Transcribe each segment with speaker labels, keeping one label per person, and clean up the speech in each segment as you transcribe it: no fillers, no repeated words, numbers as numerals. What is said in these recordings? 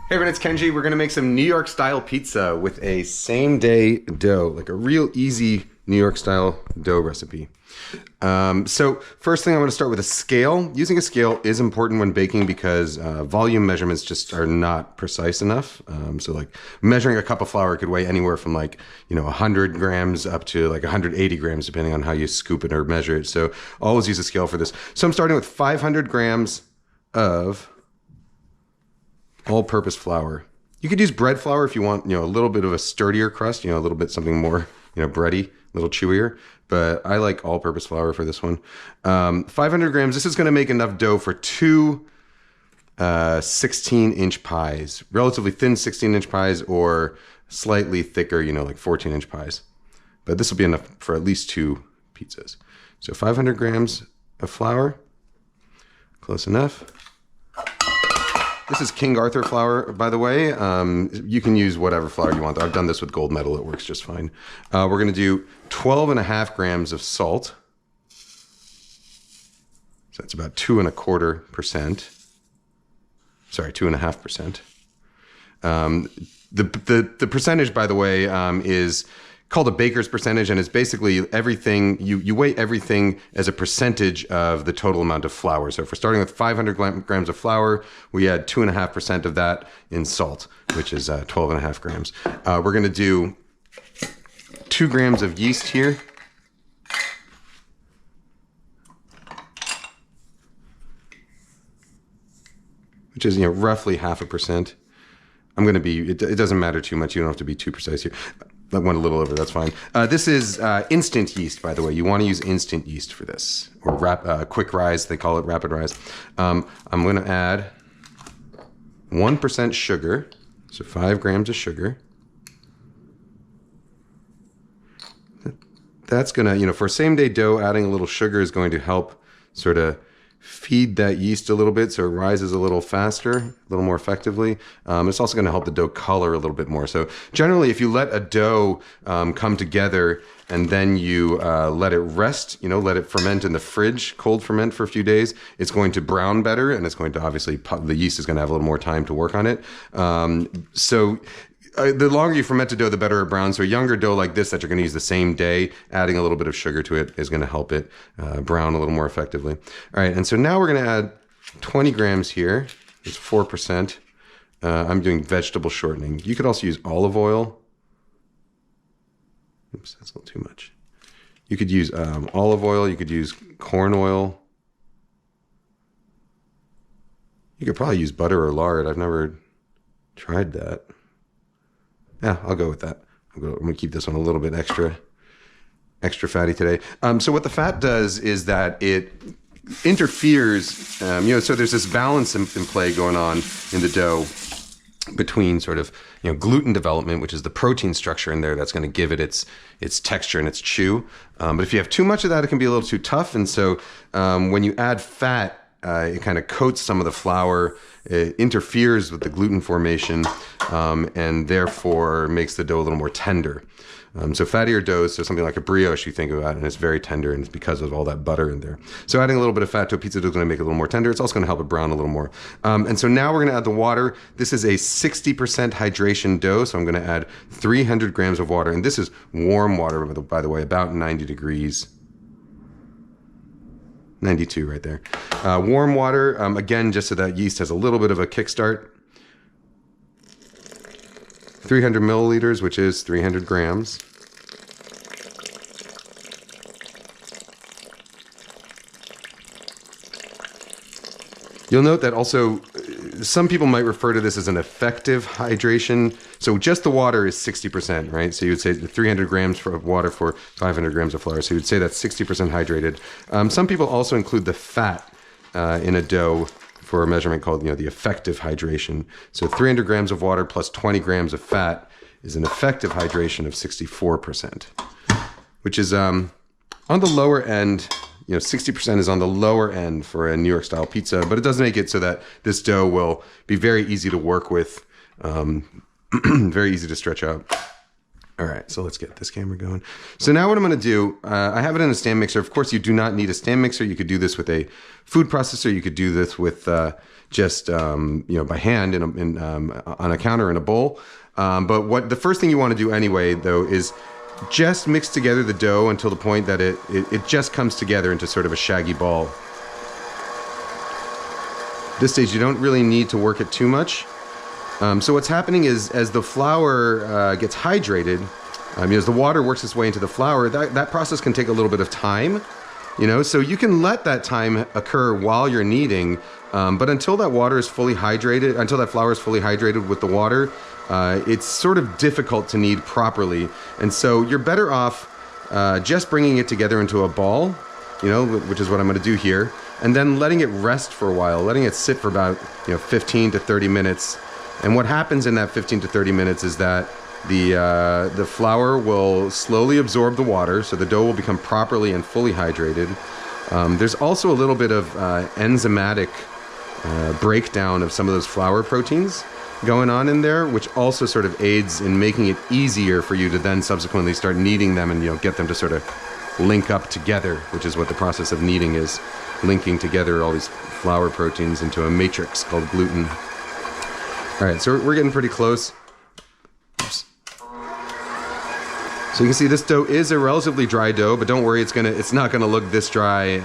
Speaker 1: Hey everyone, it's Kenji. We're gonna make some New York style pizza with a same day dough, like a real easy New York style dough recipe. So first thing, I'm gonna start with a scale. Using a scale is important when baking because volume measurements just are not precise enough. So like measuring a cup of flour could weigh anywhere from 100 grams up to 180 grams, depending on how you scoop it or measure it. So always use a scale for this. So I'm starting with 500 grams of all-purpose flour. You could use bread flour if you want, a little bit of a sturdier crust, a little bit something more, bready, a little chewier. But I like all-purpose flour for this one. 500 grams. This is going to make enough dough for two 16-inch pies, relatively thin 16-inch pies, or slightly thicker, like 14-inch pies. But this will be enough for at least two pizzas. So 500 grams of flour, close enough. This is King Arthur flour, by the way. You can use whatever flour you want. I've done this with gold medal. It works just fine. We're going to do 12.5 grams of salt. So that's about 2.25%. Sorry, 2.5%. The percentage, by the way, is called a baker's percentage, and it's basically everything, you weigh everything as a percentage of the total amount of flour. So if we're starting with 500 grams of flour, we add 2.5% of that in salt, which is 12.5 grams. We're going to do 2 grams of yeast here. Which is, roughly 0.5%. I'm going to be, it doesn't matter too much. You don't have to be too precise here. That went a little over, that's fine. This is instant yeast, by the way. You want to use instant yeast for this, or quick rise, they call it rapid rise. I'm going to add 1% sugar, so 5 grams of sugar. That's going to, for same day dough, adding a little sugar is going to help sort of feed that yeast a little bit so it rises a little faster, a little more effectively. It's also going to help the dough color a little bit more. So generally, if you let a dough come together and then you let it rest, let it ferment in the fridge, cold ferment for a few days, it's going to brown better, and it's going to obviously, the yeast is going to have a little more time to work on it. The longer you ferment a dough, the better it browns. So a younger dough like this that you're going to use the same day, adding a little bit of sugar to it is going to help it brown a little more effectively. All right, and so now we're going to add 20 grams here. It's 4%. I'm doing vegetable shortening. You could also use olive oil. Oops, that's a little too much. You could use olive oil. You could use corn oil. You could probably use butter or lard. I've never tried that. Yeah, I'll go with that. I'm going to keep this one a little bit extra fatty today. So what the fat does is that it interferes, so there's this balance in play going on in the dough between sort of, gluten development, which is the protein structure in there that's going to give it its texture and its chew. But if you have too much of that, it can be a little too tough. And so when you add fat, it kind of coats some of the flour, it interferes with the gluten formation, and therefore makes the dough a little more tender. So fattier doughs, so something like a brioche you think about, and it's very tender, and it's because of all that butter in there. So adding a little bit of fat to a pizza dough is going to make it a little more tender. It's also going to help it brown a little more. And so now we're going to add the water. This is a 60% hydration dough, so I'm going to add 300 grams of water. And this is warm water, by the way, about 90 degrees. 92 right there. Warm water, again, just so that yeast has a little bit of a kickstart. 300 milliliters, which is 300 grams. You'll note that also, some people might refer to this as an effective hydration. So just the water is 60%, right? So you would say 300 grams of water for 500 grams of flour. So you would say that's 60% hydrated. Some people also include the fat in a dough for a measurement called, the effective hydration. So 300 grams of water plus 20 grams of fat is an effective hydration of 64%, which is on the lower end. 60% is on the lower end for a New York style pizza, but it does make it so that this dough will be very easy to work with, very easy to stretch out. All right, so let's get this camera going. So now what I'm going to do, I have it in a stand mixer. Of course, you do not need a stand mixer. You could do this with a food processor. You could do this with just by hand on a counter in a bowl. But what the first thing you want to do anyway, though, is just mix together the dough until the point that it just comes together into sort of a shaggy ball. At this stage, you don't really need to work it too much. So what's happening is, as the flour gets hydrated, as the water works its way into the flour, that process can take a little bit of time, so you can let that time occur while you're kneading, but until that water is fully hydrated, until that flour is fully hydrated with the water, it's sort of difficult to knead properly. And so you're better off just bringing it together into a ball, which is what I'm going to do here, and then letting it rest for a while, letting it sit for about 15 to 30 minutes. And what happens in that 15 to 30 minutes is that the flour will slowly absorb the water, so the dough will become properly and fully hydrated. There's also a little bit of enzymatic breakdown of some of those flour proteins going on in there, which also sort of aids in making it easier for you to then subsequently start kneading them and get them to sort of link up together, which is what the process of kneading is, linking together all these flour proteins into a matrix called gluten. All right, so we're getting pretty close. Oops. So you can see this dough is a relatively dry dough, but don't worry, it's not gonna look this dry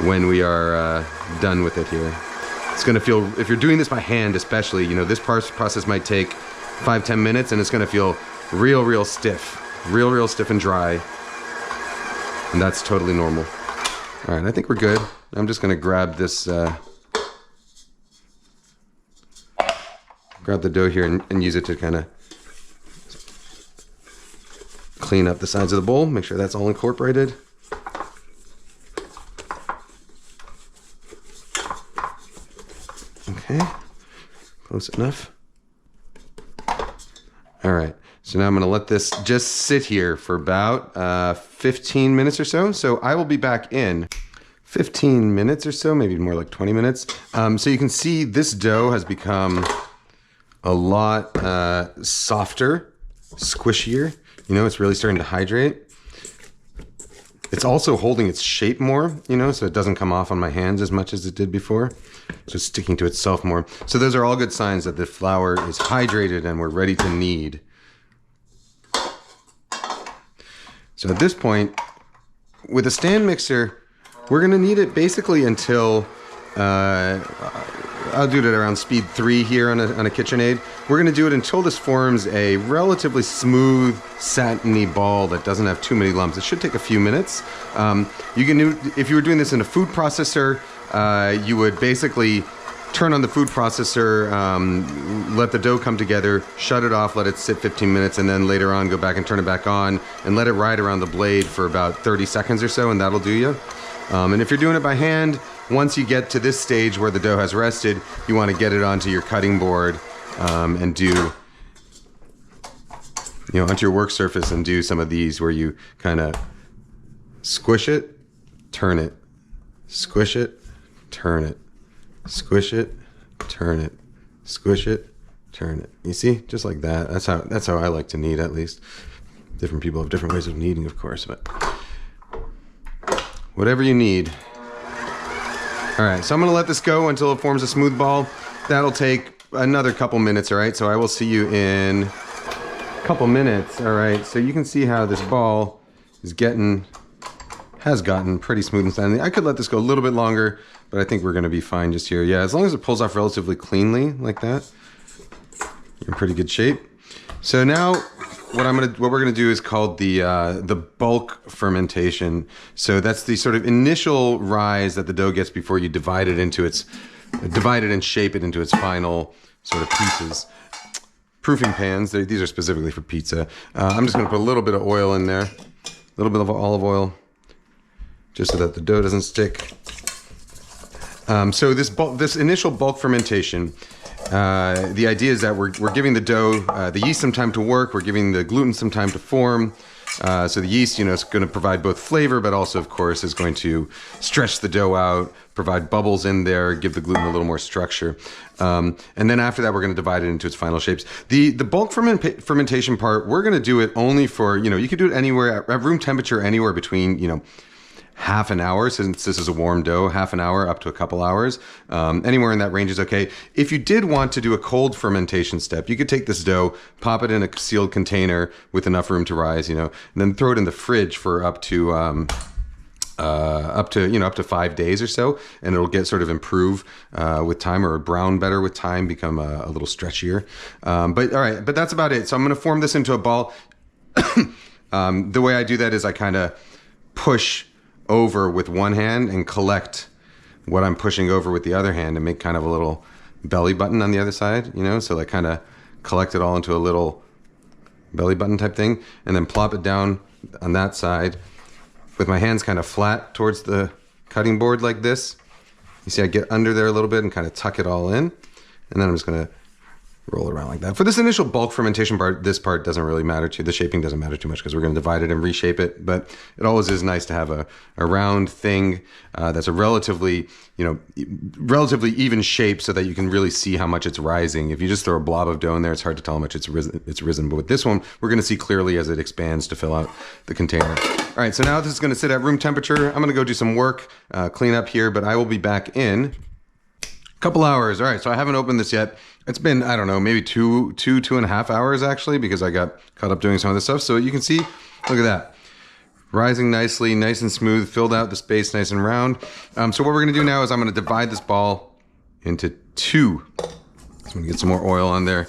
Speaker 1: when we are done with it here. It's gonna feel, if you're doing this by hand especially, this process might take 5-10 minutes, and it's gonna feel real stiff, real stiff and dry, and that's totally normal. All right, I think we're good. I'm just gonna grab this. Grab the dough here and use it to kind of clean up the sides of the bowl. Make sure that's all incorporated. Okay, close enough. All right, so now I'm gonna let this just sit here for about 15 minutes or so. So I will be back in 15 minutes or so, maybe more like 20 minutes. So you can see this dough has become a lot softer, squishier. It's really starting to hydrate. It's also holding its shape more, so it doesn't come off on my hands as much as it did before. So it's sticking to itself more. So those are all good signs that the flour is hydrated and we're ready to knead. So at this point, with a stand mixer, we're gonna knead it basically until I'll do it at around speed 3 here on a KitchenAid. We're going to do it until this forms a relatively smooth, satiny ball that doesn't have too many lumps. It should take a few minutes. You can do, if you were doing this in a food processor, you would basically turn on the food processor, let the dough come together, shut it off, let it sit 15 minutes, and then later on go back and turn it back on and let it ride around the blade for about 30 seconds or so, and that'll do you. And if you're doing it by hand, once you get to this stage where the dough has rested, you want to get it onto your cutting board and do, onto your work surface and do some of these where you kind of squish it, turn it, squish it, turn it, squish it, turn it, squish it, turn it. You see, just like that. That's how I like to knead, at least. Different people have different ways of kneading, of course, but whatever you need. All right, so I'm gonna let this go until it forms a smooth ball. That'll take another couple minutes, all right? So I will see you in a couple minutes, all right? So you can see how this ball has gotten pretty smooth and sandy. I could let this go a little bit longer, but I think we're gonna be fine just here. Yeah, as long as it pulls off relatively cleanly like that, you're in pretty good shape. So now, what we're gonna do is called the bulk fermentation. So that's the sort of initial rise that the dough gets before you divide it and shape it into its final sort of pieces. Proofing pans, these are specifically for pizza. I'm just gonna put a little bit of oil in there, a little bit of olive oil, just so that the dough doesn't stick. So this initial bulk fermentation The idea is that we're giving the dough, the yeast some time to work. We're giving the gluten some time to form. So the yeast, is going to provide both flavor, but also, of course, is going to stretch the dough out, provide bubbles in there, give the gluten a little more structure. And then after that, we're going to divide it into its final shapes. The bulk fermentation part, we're going to do it only for, you could do it anywhere at room temperature, anywhere between, half an hour, since this is a warm dough, half an hour up to a couple hours. Anywhere in that range is okay. If you did want to do a cold fermentation step, you could take this dough, pop it in a sealed container with enough room to rise, and then throw it in the fridge for up to 5 days or so, and it'll get sort of improve with time, or brown better with time, become a little stretchier. But that's about it. So I'm going to form this into a ball. The way I do that is I kind of push over with one hand and collect what I'm pushing over with the other hand, and make kind of a little belly button on the other side, so like kind of collect it all into a little belly button type thing, and then plop it down on that side with my hands kind of flat towards the cutting board like this. You see I get under there a little bit and kind of tuck it all in, and then I'm just going to roll it around like that. For this initial bulk fermentation part, this part doesn't really matter the shaping doesn't matter too much, because we're going to divide it and reshape it. But it always is nice to have a round thing that's a relatively even shape, so that you can really see how much it's rising. If you just throw a blob of dough in there, it's hard to tell how much it's risen. But with this one, we're going to see clearly as it expands to fill out the container. All right, so now this is going to sit at room temperature. I'm going to go do some work, clean up here, but I will be back in a couple hours. All right, so I haven't opened this yet. It's been, I don't know, maybe two and a half hours actually, because I got caught up doing some of this stuff. So you can see, look at that. Rising nicely, nice and smooth, filled out the space nice and round. So what we're going to do now is I'm going to divide this ball into two. So I'm going to get some more oil on there.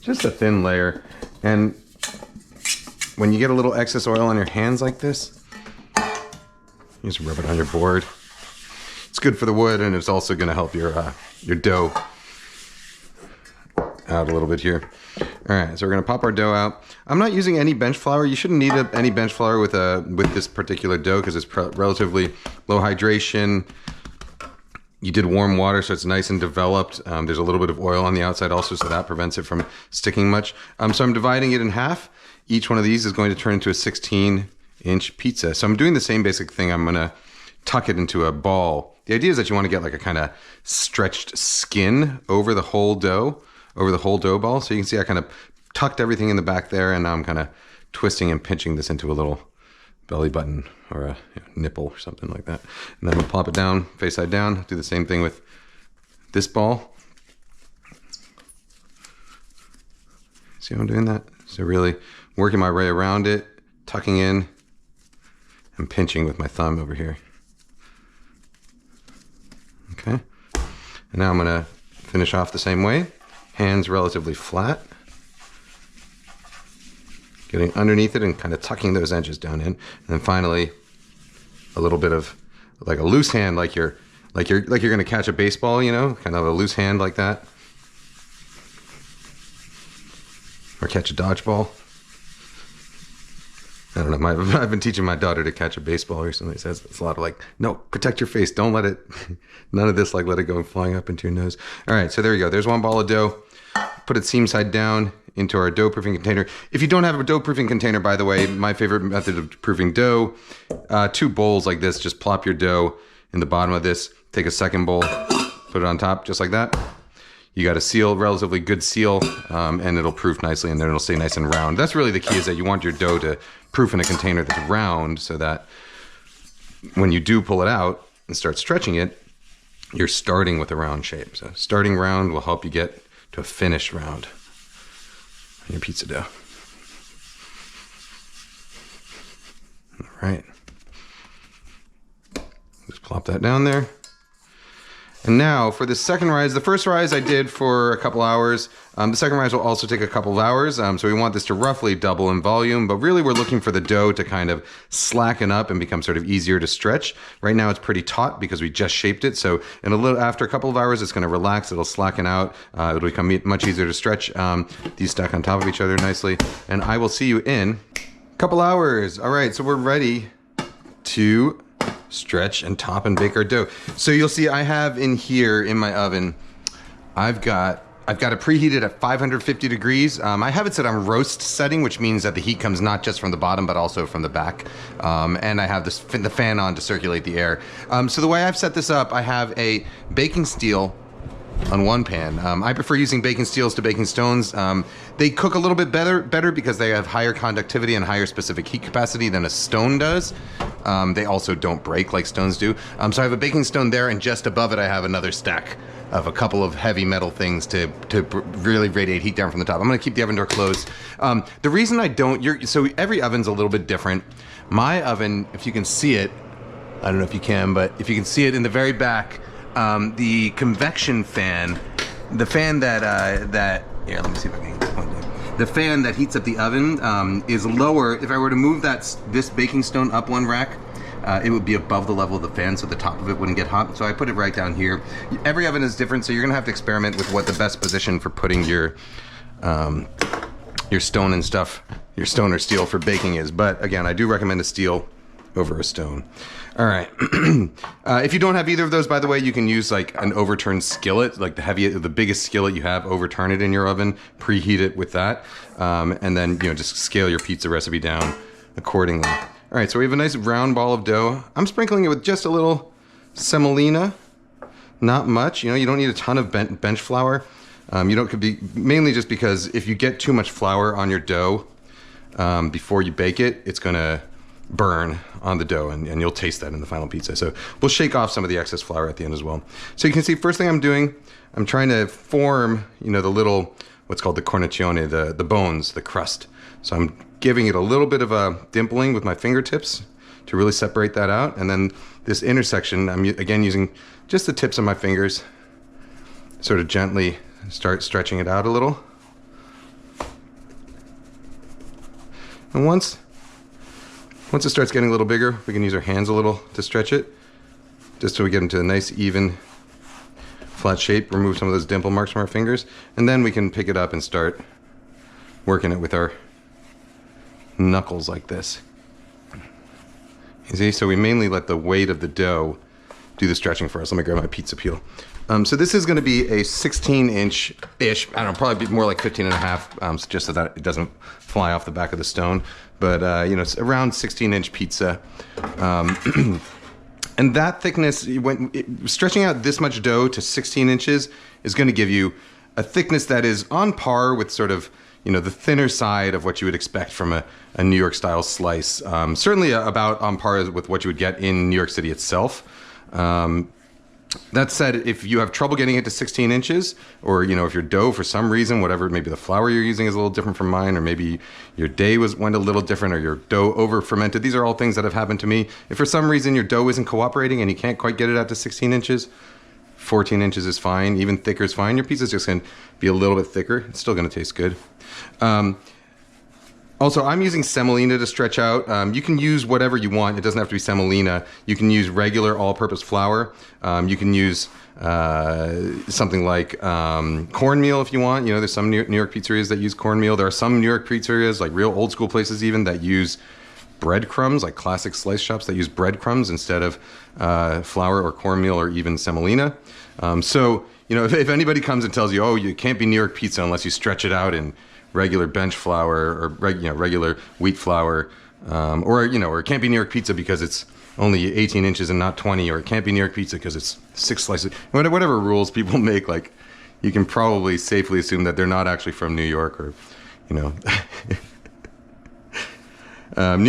Speaker 1: Just a thin layer. And when you get a little excess oil on your hands like this, you just rub it on your board. It's good for the wood, and it's also going to help your dough out a little bit here. All right, so we're going to pop our dough out. I'm not using any bench flour. You shouldn't need any bench flour with this particular dough, because it's relatively low hydration. You did warm water, so it's nice and developed. There's a little bit of oil on the outside also, so that prevents it from sticking much. So I'm dividing it in half. Each one of these is going to turn into a 16-inch pizza. So I'm doing the same basic thing. I'm going to tuck it into a ball. The idea is that you want to get like a kind of stretched skin over the whole dough ball. So you can see I kind of tucked everything in the back there, and now I'm kind of twisting and pinching this into a little belly button or a nipple or something like that. And then we'll plop it down, face side down. Do the same thing with this ball. See how I'm doing that? So really working my way around it, tucking in, and pinching with my thumb over here. Okay, and now I'm going to finish off the same way. Hands relatively flat. Getting underneath it and kind of tucking those edges down in. And then finally, a little bit of like a loose hand, like you're going to catch a baseball, kind of a loose hand like that. Or catch a dodgeball. I don't know. I've been teaching my daughter to catch a baseball recently. It says it's a lot of like, no, protect your face. Don't let it, none of this, like let it go flying up into your nose. All right, so there you go. There's one ball of dough. Put it seam side down into our dough proofing container. If you don't have a dough proofing container, by the way, my favorite method of proofing dough, 2 bowls like this, just plop your dough in the bottom of this, take a second bowl, put it on top, just like that. You got a seal, relatively good seal, and it'll proof nicely, and then it'll stay nice and round. That's really the key, is that you want your dough to proof in a container that's round, so that when you do pull it out and start stretching it, you're starting with a round shape. So starting round will help you get to a finished round on your pizza dough. All right. Just plop that down there. And now for the second rise, the first rise I did for a couple hours. The second rise will also take a couple of hours. So we want this to roughly double in volume, but really we're looking for the dough to kind of slacken up and become sort of easier to stretch. Right now it's pretty taut because we just shaped it. So after a couple of hours, it's going to relax. It'll slacken out. It'll become much easier to stretch. These stack on top of each other nicely. And I will see you in a couple hours. All right, so we're ready to stretch and top and bake our dough. So you'll see I have in here in my oven, I've got it preheated at 550 degrees. I have it set on roast setting, which means that the heat comes not just from the bottom, but also from the back. And I have the fan on to circulate the air. So the way I've set this up, I have a baking steel on one pan. I prefer using baking steels to baking stones. They cook a little bit better because they have higher conductivity and higher specific heat capacity than a stone does. They also don't break like stones do. So I have a baking stone there, and just above it I have another stack of a couple of heavy metal things to really radiate heat down from the top. I'm gonna keep the oven door closed. The reason I don't, so every oven's a little bit different. My oven, if you can see it, I don't know if you can, but if you can see it in the very back, the convection fan, the fan that here, let me see if I can point it. The fan that heats up the oven is lower. If I were to move this baking stone up one rack, it would be above the level of the fan, so the top of it wouldn't get hot. So I put it right down here. Every oven is different, so you're gonna have to experiment with what the best position for putting your stone and stuff, your stone or steel for baking is. But again, I do recommend a steel over a stone. All right. If you don't have either of those, by the way, you can use like an overturned skillet, like the biggest skillet you have, overturn it in your oven, preheat it with that, and then just scale your pizza recipe down accordingly. All right, so we have a nice round ball of dough. I'm sprinkling it with just a little semolina, not much. You don't need a ton of bench flour. Could be mainly just because if you get too much flour on your dough before you bake it, it's gonna burn on the dough, and you'll taste that in the final pizza. So we'll shake off some of the excess flour at the end as well. So you can see, first thing I'm doing, I'm trying to form, the little, what's called the cornicione, the bones, the crust. So I'm giving it a little bit of a dimpling with my fingertips to really separate that out. And then this intersection, I'm again using just the tips of my fingers, sort of gently start stretching it out a little. And once it starts getting a little bigger, we can use our hands a little to stretch it, just so we get into a nice, even, flat shape, remove some of those dimple marks from our fingers, and then we can pick it up and start working it with our knuckles like this. You see, so we mainly let the weight of the dough do the stretching for us. Let me grab my pizza peel. So this is gonna be a 16-inch-ish, I don't know, probably more like 15 and a half, just so that it doesn't fly off the back of the stone. But, it's around 16-inch pizza. And that thickness, stretching out this much dough to 16 inches is gonna give you a thickness that is on par with sort of, the thinner side of what you would expect from a New York style slice. Certainly about on par with what you would get in New York City itself. That said, if you have trouble getting it to 16 inches, or if your dough for some reason, whatever, maybe the flour you're using is a little different from mine, or maybe your day went a little different, or your dough over fermented. These are all things that have happened to me. If for some reason your dough isn't cooperating and you can't quite get it out to 16 inches, 14 inches is fine. Even thicker is fine. Your pizza's just going to be a little bit thicker. It's still going to taste good. Also, I'm using semolina to stretch out. You can use whatever you want. It doesn't have to be semolina. You can use regular all-purpose flour. You can use something like cornmeal if you want. There's some New York pizzerias that use cornmeal. There are some New York pizzerias, like real old school places even, that use breadcrumbs, like classic slice shops that use breadcrumbs instead of flour or cornmeal or even semolina. So, if anybody comes and tells you, oh, you can't be New York pizza unless you stretch it out in regular bench flour or regular wheat flour, or it can't be New York pizza because it's only 18 inches and not 20, or it can't be New York pizza because it's 6 slices. Whatever rules people make, like, you can probably safely assume that they're not actually from New York, or New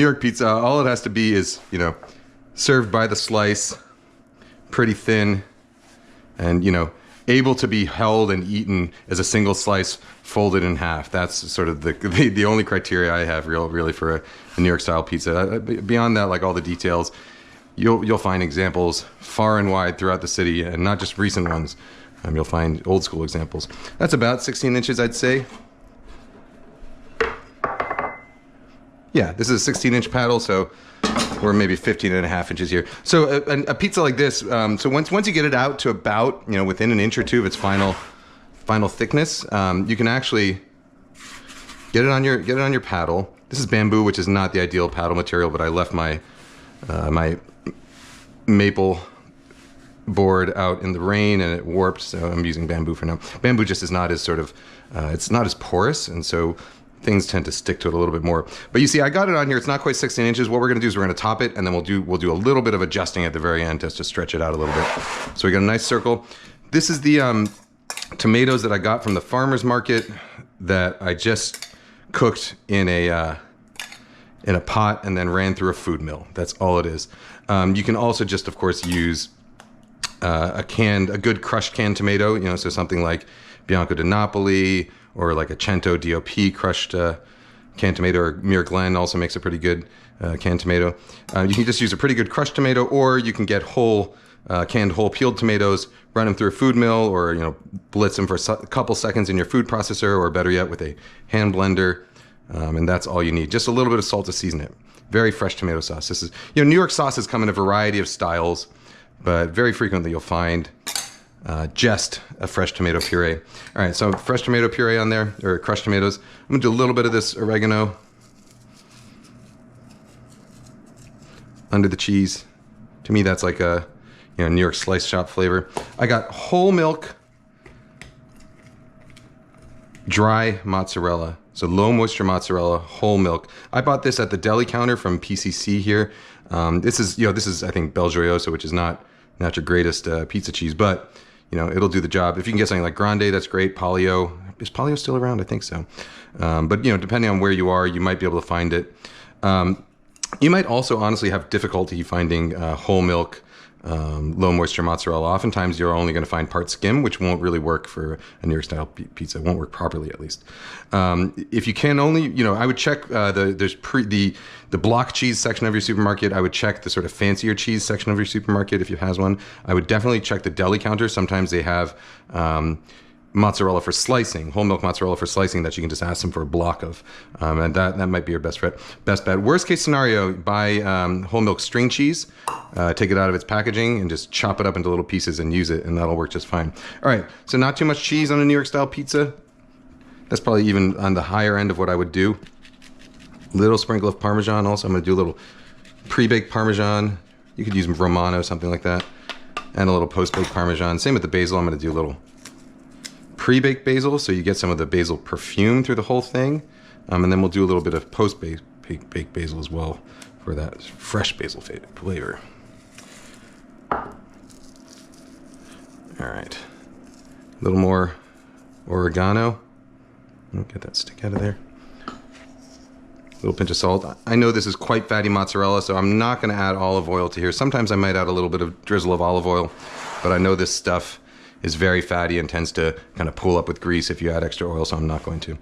Speaker 1: York pizza, all it has to be is served by the slice, pretty thin, and able to be held and eaten as a single slice folded in half. That's sort of the only criteria I have really for a New York style pizza. Beyond that, like all the details, you'll find examples far and wide throughout the city, and not just recent ones. You'll find old school examples. That's about 16 inches, I'd say. Yeah, this is a 16-inch paddle, so we're maybe 15 and a half inches here. So a pizza like this, so once you get it out to about, within an inch or two of its final thickness, you can actually get it on your paddle. This is bamboo, which is not the ideal paddle material, but I left my maple board out in the rain and it warped, so I'm using bamboo for now. Bamboo just is not as sort of, it's not as porous, and so things tend to stick to it a little bit more. But you see, I got it on here. It's not quite 16 inches. What we're going to do is we're going to top it, and then we'll do a little bit of adjusting at the very end just to stretch it out a little bit. So we got a nice circle. This is the tomatoes that I got from the farmer's market that I just cooked in a pot and then ran through a food mill. That's all it is. You can also just, of course, use a good crushed canned tomato, you know, so something like Bianco di Napoli or like a Cento DOP crushed canned tomato, or Muir Glen also makes a pretty good canned tomato. You can just use a pretty good crushed tomato, or you can get canned whole peeled tomatoes, run them through a food mill, or, you know, blitz them for a couple seconds in your food processor, or better yet, with a hand blender. And that's all you need. Just a little bit of salt to season it. Very fresh tomato sauce. This is, you know, New York sauces come in a variety of styles, but very frequently you'll find just a fresh tomato puree. All right, so fresh tomato puree on there, or crushed tomatoes. I'm gonna do a little bit of this oregano under the cheese. To me, that's like a, you know, New York slice shop flavor. I got whole milk, dry mozzarella. So low moisture mozzarella, whole milk. I bought this at the deli counter from PCC here. This is I think Belgioioso, which is not your greatest pizza cheese, but you know, it'll do the job. If you can get something like Grande, that's great. Polio, is Polio still around? I think so. But you know, depending on where you are, you might be able to find it. You might also honestly have difficulty finding whole milk, low moisture mozzarella. Oftentimes you're only going to find part skim, which won't really work for a New York style pizza. It won't work properly, at least. If you can only, you know, I would check the block cheese section of your supermarket. I would check the sort of fancier cheese section of your supermarket if you has one. I would definitely check the deli counter. Sometimes they have mozzarella for slicing, whole milk mozzarella for slicing, that you can just ask them for a block of, and that might be your best bet. Worst case scenario, buy whole milk string cheese, take it out of its packaging and just chop it up into little pieces and use it, and that'll work just fine. All right, so not too much cheese on a New York style pizza. That's probably even on the higher end of what I would do. Little sprinkle of Parmesan also. I'm gonna do a little pre-baked Parmesan. You could use Romano, something like that, and a little post-baked Parmesan. Same with the basil. I'm gonna do a little pre-baked basil, so you get some of the basil perfume through the whole thing, and then we'll do a little bit of post-baked basil as well for that fresh basil flavor. All right, a little more oregano. Get that stick out of there. A little pinch of salt. I know this is quite fatty mozzarella, so I'm not going to add olive oil to here. Sometimes I might add a little bit of drizzle of olive oil, but I know this stuff is very fatty and tends to kind of pool up with grease if you add extra oil, so I'm not going to.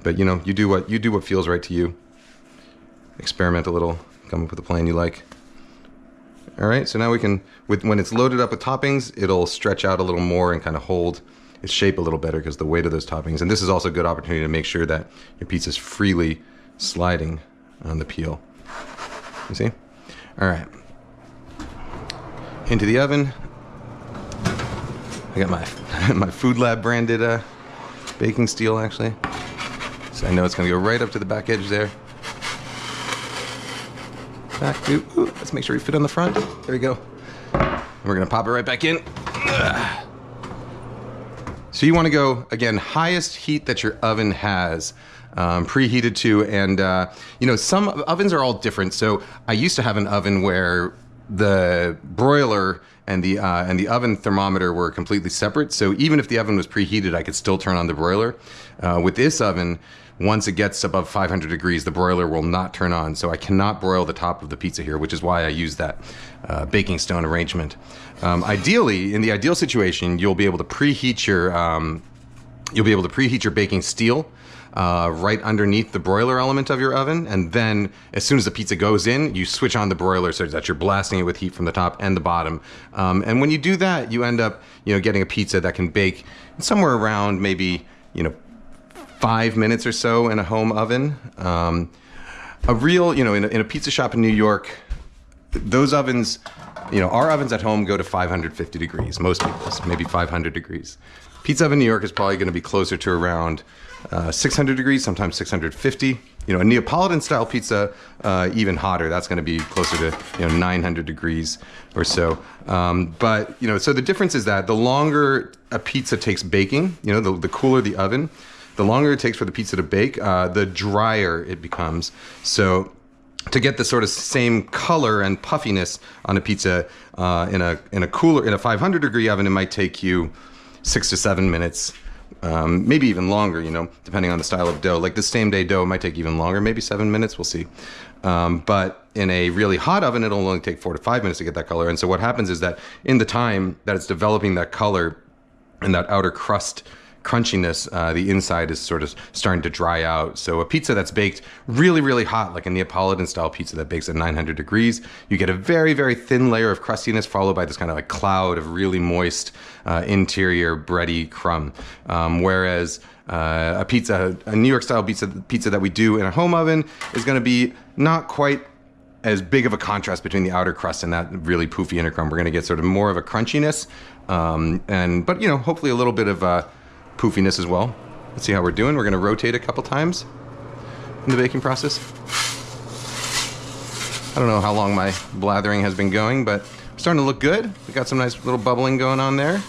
Speaker 1: But you know, you do what feels right to you. Experiment a little, come up with a plan you like. All right, so now we can, when it's loaded up with toppings, it'll stretch out a little more and kind of hold its shape a little better because the weight of those toppings. And this is also a good opportunity to make sure that your pizza's freely sliding on the peel. You see? All right. Into the oven. I got my Food Lab branded baking steel, actually. So I know it's gonna go right up to the back edge there. Back, ooh, let's make sure we fit on the front. There we go. And we're gonna pop it right back in. Ugh. So you wanna go, again, highest heat that your oven has, preheated to, and you know, some ovens are all different. So I used to have an oven where the broiler and the oven thermometer were completely separate. So even if the oven was preheated, I could still turn on the broiler. With this oven, once it gets above 500 degrees, the broiler will not turn on. So I cannot broil the top of the pizza here, which is why I use that baking stone arrangement. Ideally, in the ideal situation, you'll be able to preheat your baking steel right underneath the broiler element of your oven, and then as soon as the pizza goes in, you switch on the broiler so that you're blasting it with heat from the top and the bottom. And when you do that, you end up, you know, getting a pizza that can bake somewhere around maybe, you know, 5 minutes or so in a home oven. A real, you know, in a pizza shop in New York, those ovens, you know, our ovens at home go to 550 degrees. Most people's, maybe 500 degrees. Pizza oven in New York is probably going to be closer to around 600 degrees, sometimes 650. a Neapolitan style pizza, even hotter. That's going to be closer to 900 degrees or so. But so the difference is that the longer a pizza takes baking, the cooler the oven, the longer it takes for the pizza to bake, the drier it becomes. So to get the sort of same color and puffiness on a pizza in a 500 degree oven, it might take you 6 to 7 minutes. Maybe even longer, depending on the style of dough. Like the same day dough might take even longer, maybe 7 minutes, we'll see. But in a really hot oven, it'll only take 4 to 5 minutes to get that color. And so what happens is that in the time that it's developing that color and that outer crust crunchiness, the inside is sort of starting to dry out. So a pizza that's baked really, really hot, like a Neapolitan style pizza that bakes at 900 degrees, you get a very, very thin layer of crustiness followed by this kind of like cloud of really moist interior bready crumb. Whereas a New York style pizza that we do in a home oven is going to be not quite as big of a contrast between the outer crust and that really poofy inner crumb. We're going to get sort of more of a crunchiness, but hopefully a little bit of poofiness as well. Let's see how we're doing. We're going to rotate a couple times in the baking process. I don't know how long my blathering has been going, but it's starting to look good. We got some nice little bubbling going on there.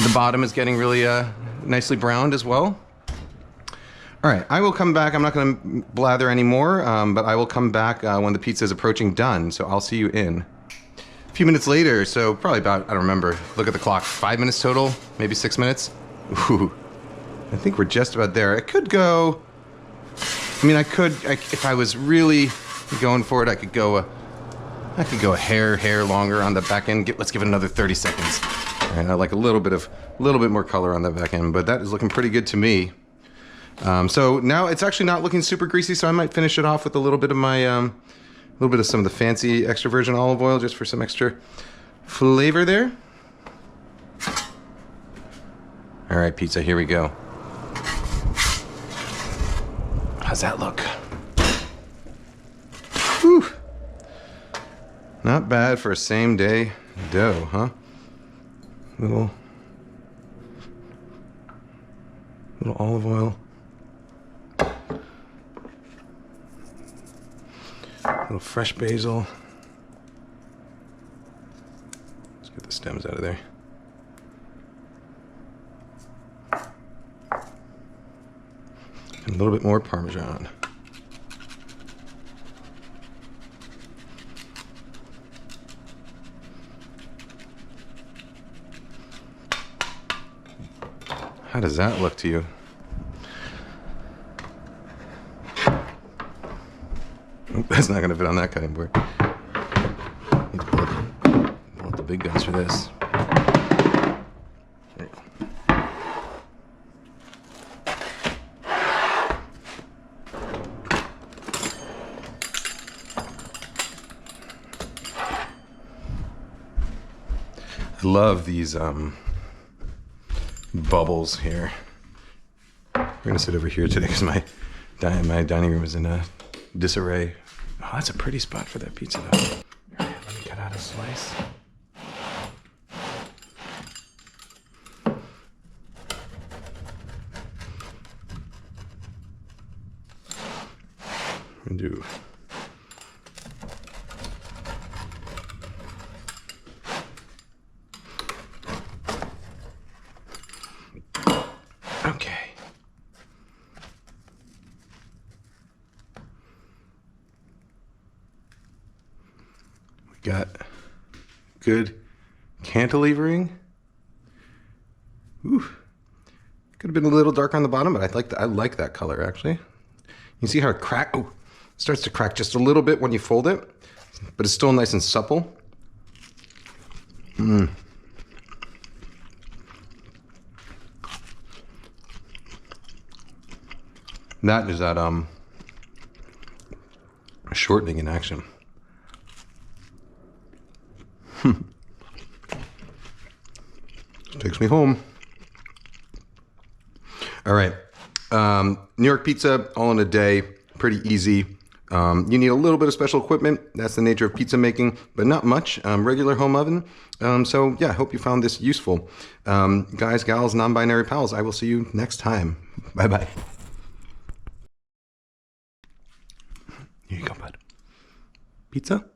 Speaker 1: The bottom is getting really nicely browned as well. All right, I will come back. I'm not going to blather anymore, but I will come back when the pizza is approaching done. So I'll see you in a few minutes later. So probably about, I don't remember, look at the clock, 5 minutes total, maybe 6 minutes. Ooh, I think we're just about there. It could go, if I was really going for it, I could go a hair longer on the back end. Let's give it another 30 seconds. All right, I like a little bit more color on the back end, but that is looking pretty good to me. So now it's actually not looking super greasy, so I might finish it off with a little bit of my, some of the fancy extra virgin olive oil just for some extra flavor there. All right, pizza, here we go. How's that look? Whew. Not bad for a same day dough, huh? Little olive oil. Little fresh basil. Let's get the stems out of there. And a little bit more Parmesan. How does that look to you? That's not going to fit on that cutting board. Need to pull out the big guns for this. There you go. I love these bubbles here. We're going to sit over here today because my dining room is in a disarray. Oh, that's a pretty spot for that pizza though. All right, let me cut out a slice. And do okay. Got good cantilevering. Ooh, could have been a little darker on the bottom, but I like that color actually. You see how it starts to crack just a little bit when you fold it, but it's still nice and supple. That is that shortening in action. Takes me home. All right. New York pizza, all in a day. Pretty easy. You need a little bit of special equipment. That's the nature of pizza making, but not much. Regular home oven. So yeah, I hope you found this useful. Guys, gals, non-binary pals, I will see you next time. Bye-bye. Here you go, bud. Pizza?